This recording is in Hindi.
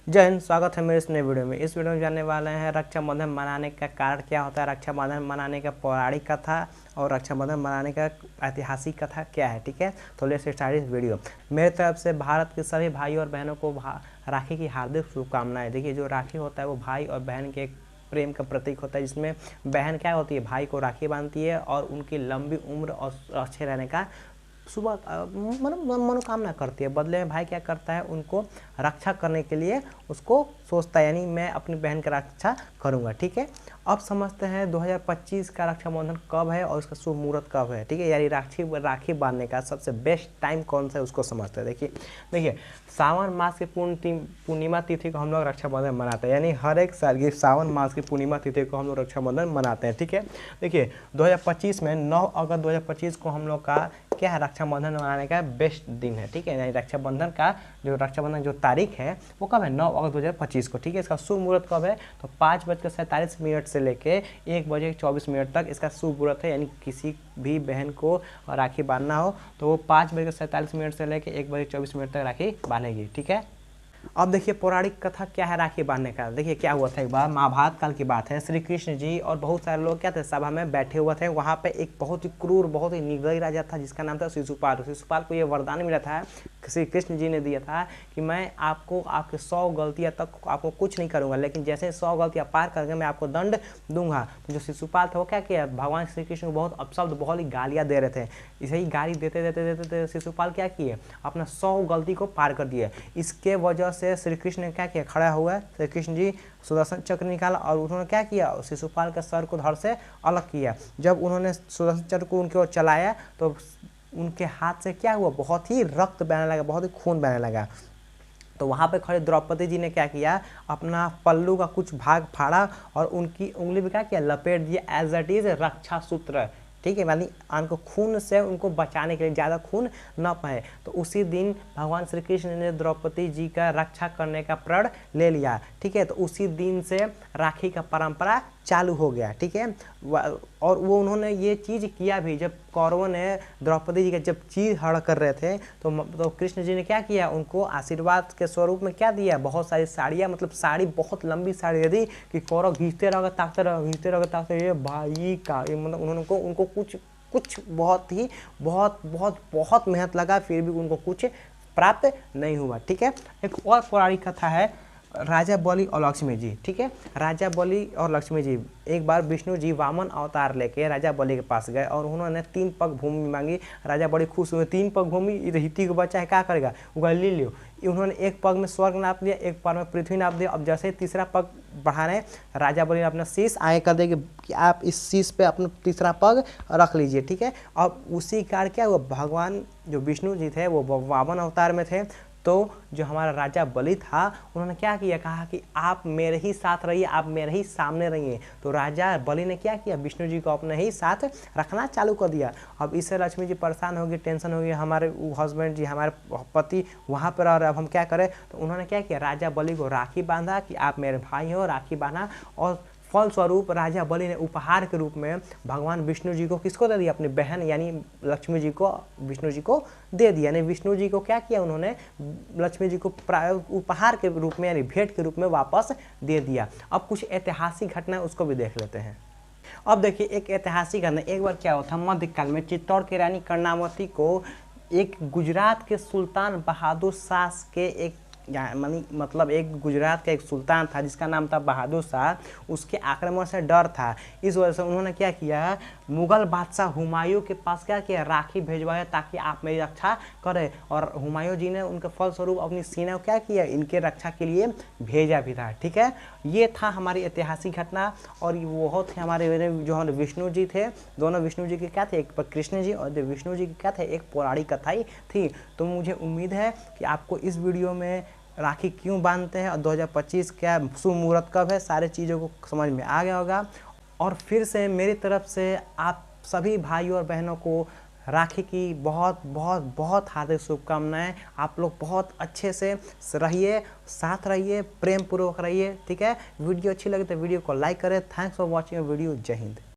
जय हिंद। स्वागत है मेरे इस नए वीडियो में। इस वीडियो में जानने वाले हैं रक्षाबंधन मनाने का कारण क्या होता है, रक्षाबंधन मनाने का पौराणिक कथा और रक्षाबंधन मनाने का ऐतिहासिक कथा क्या है। ठीक है, तो लेट्स स्टार्ट इस वीडियो। मेरी तरफ से भारत के सभी भाई और बहनों को राखी की हार्दिक शुभकामनाएं। देखिए, जो राखी होता है वो भाई और बहन के प्रेम का प्रतीक होता है, जिसमें बहन क्या होती है, भाई को राखी बांधती है और उनकी लंबी उम्र और अच्छे रहने का सुबह मनोकामना करती है। बदले में भाई क्या करता है, उनको रक्षा करने के लिए उसको सोचता है, यानी मैं अपनी बहन की रक्षा करूंगा। ठीक है, अब समझते हैं 2025 का रक्षाबंधन कब है और उसका शुभ मुहूर्त कब है। ठीक है, यानी राखी बांधने का सबसे बेस्ट टाइम कौन सा है उसको समझते हैं। देखिए सावन मास की पूर्णिमा तिथि को हम लोग रक्षाबंधन मनाते हैं, यानी हर एक साल की सावन मास की पूर्णिमा तिथि को हम लोग रक्षाबंधन मनाते हैं। ठीक है, देखिए 2025 में 9 अगस्त 2025 को हम लोग का क्या है, रक्षाबंधन मनाने का बेस्ट दिन है। ठीक है, यानी रक्षाबंधन जो तारीख है वो कब है, 9 अगस्त 2025 को। ठीक है, इसका शुभ मुहूर्त कब है, तो 5:47 से लेके 1:24 तक इसका शुभ मुहूर्त है। यानी किसी भी बहन को राखी बांधना हो तो वो 5:47 से लेके 1:24 तक राखी बांधेगी। ठीक है, अब देखिए पौराणिक कथा क्या है राखी बांधने का। देखिए क्या हुआ था, एक बार महाभारत काल की बात है। श्री कृष्ण जी और बहुत सारे लोग क्या थे, सभा में बैठे हुए थे। वहाँ पे एक बहुत ही क्रूर, बहुत ही निर्दयी राजा था जिसका नाम था शिशुपाल। शिशुपाल को ये वरदान मिला था, श्री कृष्ण जी ने दिया था कि मैं आपको आपके 100 गलतियाँ तक आपको कुछ नहीं करूँगा, लेकिन जैसे 100 गलतियाँ पार करके मैं आपको दंड दूंगा। तो जो शिशुपाल था वो क्या किया, भगवान श्री कृष्ण को बहुत अपशब्द, बहुत ही गालियाँ दे रहे थे। इसे ही गाली देते देते देते शिशुपाल क्या किए, अपना 100 गलती को पार कर दिए। इसके वजह से श्री कृष्ण ने क्या किया, खड़ा हुआ श्री कृष्ण जी सुदर्शन चक्र निकाला और उन्होंने क्या किया, शिशुपाल के सर को धड़ से अलग किया। जब उन्होंने सुदर्शन चक्र को उनकी ओर चलाया तो उनके हाथ से क्या हुआ, बहुत ही रक्त बहने लगा, बहुत ही खून बहने लगा। तो वहाँ पे खड़े द्रौपदी जी ने क्या किया, अपना पल्लू का कुछ भाग फाड़ा और उनकी उंगली में क्या किया, लपेट दिया एज इट इज रक्षा सूत्र। ठीक है, यानी उनको खून से उनको बचाने के लिए, ज़्यादा खून न पाए। तो उसी दिन भगवान श्री कृष्ण ने द्रौपदी जी का रक्षा करने का प्रण ले लिया। ठीक है, तो उसी दिन से राखी का परंपरा चालू हो गया। ठीक है, और वो उन्होंने ये चीज़ किया भी, जब कौरवों ने द्रौपदी जी का जब चीर हरण कर रहे थे तो कृष्ण जी ने क्या किया, उनको आशीर्वाद के स्वरूप में क्या दिया, बहुत सारी साड़ियाँ, मतलब साड़ी, बहुत लंबी साड़ी दे दी कि कौरव घींचते रहोगे ताकते रहो, घींचते रहोगे ताकते, ये भाई का मतलब उन्होंने उनको कुछ बहुत मेहनत लगा, फिर भी उनको कुछ प्राप्त नहीं हुआ। ठीक है, एक और पौराणिक कथा है राजा बलि और लक्ष्मी जी। ठीक है, राजा बलि और लक्ष्मी जी, एक बार विष्णु जी वामन अवतार लेके राजा बलि के पास गए और उन्होंने 3 पग भूमि मांगी। राजा बड़ी खुश हुए, 3 पग भूमि, हिती को बच्चा है, क्या करेगा, वो ले लियो। उन्होंने एक पग में स्वर्ग नाप दिया, एक पग में पृथ्वी नाप दिया। अब जैसे तीसरा पग बढ़ाने, राजा बलि ने अपना शीश आगे कर देगा कि आप इस शीश पे अपना तीसरा पग रख लीजिए। ठीक है, अब उसी कारण क्या हुआ, भगवान जो विष्णु जी थे वो वामन अवतार में थे, तो जो हमारा राजा बलि था उन्होंने क्या किया, कहा कि आप मेरे ही साथ रहिए, आप मेरे ही सामने रहिए। तो राजा बलि ने क्या किया, विष्णु जी को अपने ही साथ रखना चालू कर दिया। अब इससे लक्ष्मी जी परेशान हो गई, टेंशन हो गई, हमारे हस्बैंड जी, हमारे पति वहाँ पर रह रहे, अब हम क्या करें। तो उन्होंने क्या किया, राजा बलि को राखी बांधा कि आप मेरे भाई हो, राखी बांधा। और फलस्वरूप राजा बलि ने उपहार के रूप में भगवान विष्णु जी को किसको दे दिया, अपनी बहन यानी लक्ष्मी जी को विष्णु जी को दे दिया। यानी विष्णु जी को क्या किया, उन्होंने लक्ष्मी जी को उपहार के रूप में यानी भेंट के रूप में वापस दे दिया। अब कुछ ऐतिहासिक घटना उसको भी देख लेते हैं। अब देखिए एक ऐतिहासिक घटना, एक बार क्या हुआ था, मध्यकाल में चित्तौड़ की रानी कर्णावती को एक गुजरात के सुल्तान बहादुर शाह के मतलब एक गुजरात का एक सुल्तान था जिसका नाम था बहादुर शाह, उसके आक्रमण से डर था। इस वजह से उन्होंने क्या किया, मुगल बादशाह हुमायूं के पास क्या किया, राखी भेजवाया ताकि आप मेरी रक्षा करें। और हुमायूं जी ने उनके फलस्वरूप अपनी सेना को क्या किया, इनके रक्षा के लिए भेजा भी था। ठीक है, ये था हमारी ऐतिहासिक घटना। और वो थे हमारे जो हमारे विष्णु जी थे, दोनों विष्णु जी के क्या थे, एक कृष्ण जी और विष्णु जी के क्या थे, एक पौराणिक कथा ही थी। तो मुझे उम्मीद है कि आपको इस वीडियो में राखी क्यों बांधते हैं और 2025 क्या शुभ मुहूर्त कब है, सारे चीज़ों को समझ में आ गया होगा। और फिर से मेरी तरफ से आप सभी भाइयों और बहनों को राखी की बहुत हार्दिक शुभकामनाएं। आप लोग बहुत अच्छे से रहिए, साथ रहिए, प्रेम पूर्वक रहिए। ठीक है, वीडियो अच्छी लगे तो वीडियो को लाइक करें। Thanks for watching video. जय हिंद।